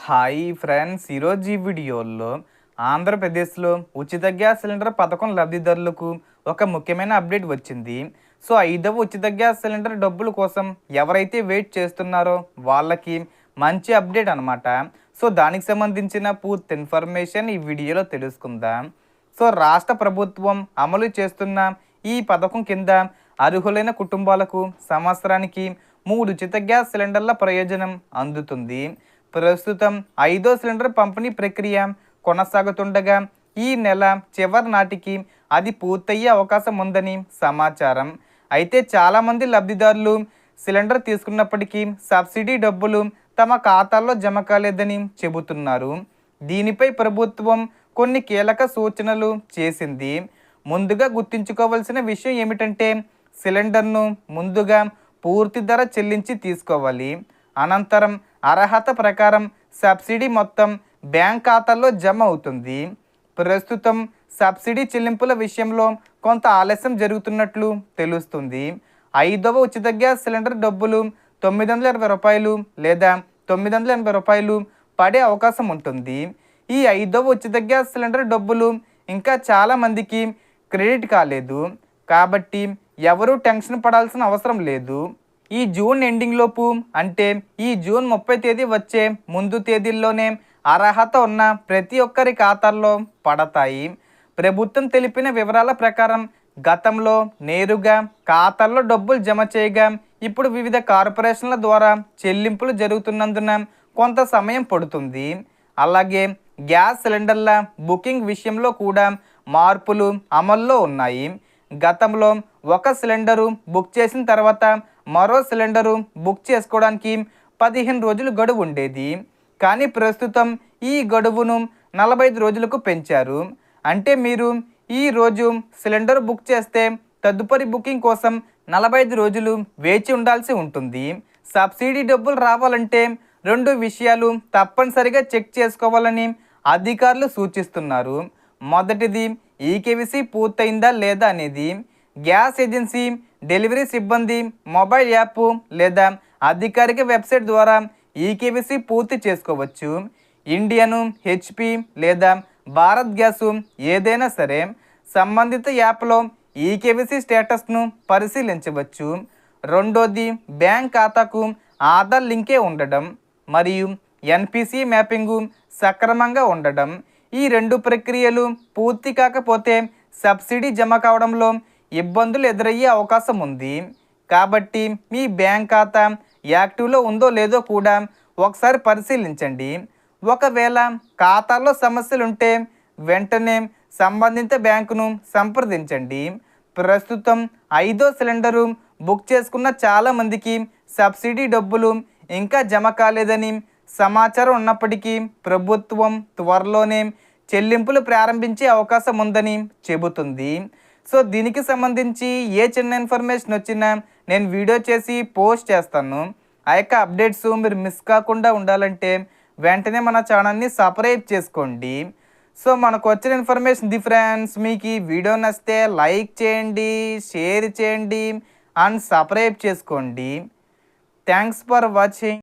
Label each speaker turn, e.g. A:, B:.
A: Hi friends, ఈరోజు ఈ వీడియోలో ఆంధ్రప్రదేశ్లో ఉచిత గ్యాస్ సిలిండర్ పథకం లబ్ధిదారులకు ఒక ముఖ్యమైన అప్డేట్ వచ్చింది. సో 5వ ఉచిత గ్యాస్ సిలిండర్ డబ్బుల కోసం ఎవరైతే వెయిట్ చేస్తున్నారో వాళ్ళకి మంచి అప్డేట్ అనమాట. సో దానికి సంబంధించిన పూర్తి ఇన్ఫర్మేషన్ ఈ వీడియోలో తెలుసుకుందాం. సో రాష్ట్ర ప్రభుత్వం అమలు చేస్తున్న ఈ పథకం కింద అర్హులైన కుటుంబాలకు సంవత్సరానికి 3 ఉచిత గ్యాస్ సిలిండర్ల ప్రయోజనం అందుతుంది. ప్రస్తుతం 5వ సిలిండర్ పంపిణీ ప్రక్రియ కొనసాగుతుండగా ఈ నెల చివరి నాటికి అది పూర్తయ్యే అవకాశం ఉందని సమాచారం. అయితే చాలామంది లబ్ధిదారులు సిలిండర్ తీసుకున్నప్పటికీ సబ్సిడీ డబ్బులు తమ ఖాతాల్లో జమ కాలేదని చెబుతున్నారు. దీనిపై ప్రభుత్వం కొన్ని కీలక సూచనలు చేసింది. ముందుగా గుర్తుంచుకోవాల్సిన విషయం ఏమిటంటే సిలిండర్ను ముందుగా పూర్తి ధర చెల్లించి తీసుకోవాలి. అనంతరం అర్హత ప్రకారం సబ్సిడీ మొత్తం బ్యాంక్ ఖాతాల్లో జమ అవుతుంది. ప్రస్తుతం సబ్సిడీ చెల్లింపుల విషయంలో కొంత ఆలస్యం జరుగుతున్నట్లు తెలుస్తుంది. 5వ ఉచిత గ్యాస్ సిలిండర్ డబ్బులు రూ. 920 లేదా రూ. 980 పడే అవకాశం ఉంటుంది. ఈ 5వ ఉచిత గ్యాస్ సిలిండర్ డబ్బులు ఇంకా చాలామందికి క్రెడిట్ కాలేదు, కాబట్టి ఎవరూ టెన్షన్ పడాల్సిన అవసరం లేదు. ఈ జూన్ ఎండింగ్ లోపు, అంటే ఈ జూన్ 30 తేదీ వచ్చే ముందు తేదీల్లోనే అర్హత ఉన్న ప్రతి ఒక్కరి ఖాతాల్లో పడతాయి. ప్రభుత్వం తెలిపిన వివరాల ప్రకారం గతంలో నేరుగా ఖాతాల్లో డబ్బులు జమ చేయగా ఇప్పుడు వివిధ కార్పొరేషన్ల ద్వారా చెల్లింపులు జరుగుతున్నందున కొంత సమయం పడుతుంది. అలాగే గ్యాస్ సిలిండర్ల బుకింగ్ విషయంలో కూడా మార్పులు అమల్లో ఉన్నాయి. గతంలో ఒక సిలిండరు బుక్ చేసిన తర్వాత మరో సిలిండరు బుక్ చేసుకోవడానికి 15 రోజులు గడువు ఉండేది. కానీ ప్రస్తుతం ఈ గడువును 45 రోజులకు పెంచారు. అంటే మీరు ఈ రోజు సిలిండర్ బుక్ చేస్తే తదుపరి బుకింగ్ కోసం 45 రోజులు వేచి ఉండాల్సి ఉంటుంది. సబ్సిడీ డబ్బులు రావాలంటే 2 విషయాలు తప్పనిసరిగా చెక్ చేసుకోవాలని అధికారులు సూచిస్తున్నారు. మొదటిది ఈకేవైసీ పూర్తయిందా లేదా అనేది. గ్యాస్ ఏజెన్సీ, డెలివరీ సిబ్బంది మొబైల్ యాప్ లేదా అధికారిక వెబ్సైట్ ద్వారా ఈకేవైసీ పూర్తి చేసుకోవచ్చు. ఇండియన్, హెచ్పి లేదా భారత్ గ్యాస్ ఏదైనా సరే సంబంధిత యాప్లో ఈకేవైసీ స్టేటస్ను పరిశీలించవచ్చు. రెండోది బ్యాంక్ ఖాతాకు ఆధార్ లింకే ఉండడం మరియు ఎన్పిసి మ్యాపింగు సక్రమంగా ఉండడం. ఈ 2 ప్రక్రియలు పూర్తి కాకపోతే సబ్సిడీ జమ కావడంలో ఇబ్బందులు ఎదురయ్యే అవకాశం ఉంది. కాబట్టి మీ బ్యాంక్ ఖాతా యాక్టివ్లో ఉందో లేదో కూడా ఒకసారి పరిశీలించండి. ఒకవేళ ఖాతాలో సమస్యలుంటే వెంటనే సంబంధిత బ్యాంకును సంప్రదించండి. ప్రస్తుతం 5వ సిలిండరు బుక్ చేసుకున్న చాలామందికి సబ్సిడీ డబ్బులు ఇంకా జమ కాలేదని సమాచారం ఉన్నప్పటికీ ప్రభుత్వం త్వరలోనే చెల్లింపులు ప్రారంభించే అవకాశం ఉందని చెబుతుంది. సో దీనికి సంబంధించి ఏ చిన్న ఇన్ఫర్మేషన్ వచ్చినా నేను వీడియో చేసి పోస్ట్ చేస్తాను. ఆ యొక్క అప్డేట్స్ మీరు మిస్ కాకుండా ఉండాలంటే వెంటనే మన ఛానల్ని సబ్స్క్రైబ్ చేసుకోండి. సో మనకు వచ్చిన ఇన్ఫర్మేషన్ ఫ్రెండ్స్, మీకు ఈ వీడియో నచ్చితే లైక్ చేయండి, షేర్ చేయండి అండ్ సబ్స్క్రైబ్ చేసుకోండి. Thanks for watching.